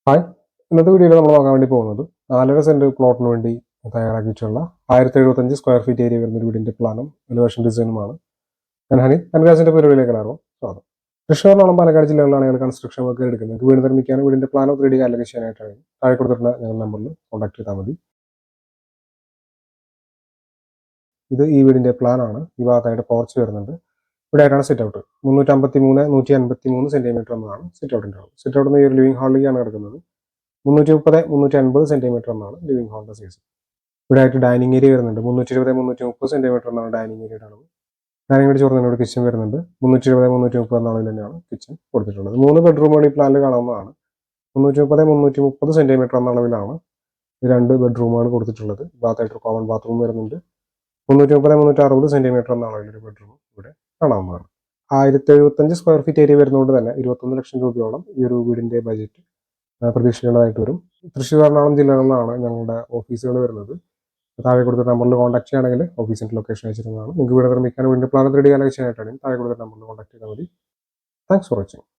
Hi, ഇന്നത്തെ വീഡിയോയിൽ നമ്മൾ നോക്കാൻ വേണ്ടി പോകുന്നത് 4.5 സെന്റ് പ്ലോട്ടിന് വേണ്ടി തയ്യാറാക്കിയിട്ടുള്ള 1075 സ്ക്വയർ ഫീറ്റ് ഏരിയ വരുന്ന ഒരു വീടിന്റെ പ്ലാനും എലിവേഷൻ ഡിസൈനുമാണ്. ഞാൻ ഹനി കൺഗ്രാസിന്റെ പരിപാടിയിലേക്ക് എല്ലാവർക്കും സ്വാഗതം. തൃശ്ശൂരിനോളം പാലക്കാട് ജില്ലകളിലാണ് ഞങ്ങൾ കൺസ്ട്രക്ഷൻ വർക്ക് എടുക്കുന്നത്. വീട് നിർമ്മിക്കാനും വീടിന്റെ പ്ലാനോ 3D കാലിബ്രേഷൻ ചെയ്യാനായിട്ടാണ് താഴെ കൊടുത്തിട്ടുള്ള ഞങ്ങളുടെ നമ്പറിൽ കോൺടാക്ട് ചെയ്താൽ മതി. ഇത് ഈ വീടിന്റെ പ്ലാനാണ്. ഈ ഭാഗത്തായിട്ട് പോർച്ച് വരുന്നുണ്ട്. ഇവിടെ ആയിട്ടാണ് സിറ്റ് ഔട്ട് 353-153 സെന്റിമീറ്റർ എന്നതാണ് സിറ്റ് ഔട്ടിന്റെ അളവ്. സിറ്റ് ഔട്ട് ഈ ഒരു ലിവിംഗ് ഹാളിലേക്കാണ് കിടക്കുന്നത്. 330-350 സെന്റിമീറ്റർ എന്നാണ് ലിവിംഗ് ഹാളിന്റെ സൈസ്. ഇവിടെ ആയിട്ട് ഡൈനിങ് ഏരിയ വരുന്നുണ്ട്. 320-330 സെന്റിമീറ്റർ എന്നാണ് ഡൈനിങ് ഏരിയയുടെ അളവ്. ഡൈനിങ് ഏരിയ ചോർന്നതിനോട് കിച്ചൺ വരുന്നുണ്ട്. 320-330 എന്ന അളവിൽ തന്നെയാണ് കിച്ചൺ കൊടുത്തിട്ടുള്ളത്. 3 ബെഡ്റൂമുകൾ ഈ പ്ലാനിൽ കാണാവുന്നതാണ്. 330-330 സെന്റിമീറ്റർ എന്ന അളവിലാണ് 2 ബെഡ്റൂമുകൾ കൊടുത്തിട്ടുള്ളത്. ഭാഗത്തായിട്ട് കോമൺ ബാത്റൂം വരുന്നുണ്ട്. 330-360 സെന്റിമീറ്റർ എന്ന അളവിൽ ഒരു ബെഡ്റൂം ഇവിടെ കാണാവുന്നതാണ്. 1075 സ്ക്വയർ ഫീറ്റ് ഏരിയ വരുന്നതുകൊണ്ട് തന്നെ 21 ലക്ഷം രൂപയോളം ഈ ഒരു വീടിന്റെ ബജറ്റ് പ്രതീക്ഷിക്കേണ്ടതായിട്ട് വരും. തൃശ്ശൂർ, എറണാകുളം ജില്ലകളിലാണ് ഞങ്ങളുടെ ഓഫീസുകൾ വരുന്നത്. താഴെ കൊടുത്ത നമ്പറിൽ കോൺടാക്ട് ചെയ്യുകയാണെങ്കിൽ ഓഫീസിന്റെ ലൊക്കേഷൻ അയച്ചിരുന്നതാണ്. നിങ്ങൾക്ക് വീട് നിർമ്മിക്കാൻ വീടിന്റെ പ്ലാൻ 3D കാലിബ്രേഷൻ ചെയ്യാനായിട്ടാണ് താഴെ കൊടുത്ത നമ്പറിൽ കോൺടാക്ട് ചെയ്താൽ മതി. Thanks for watching.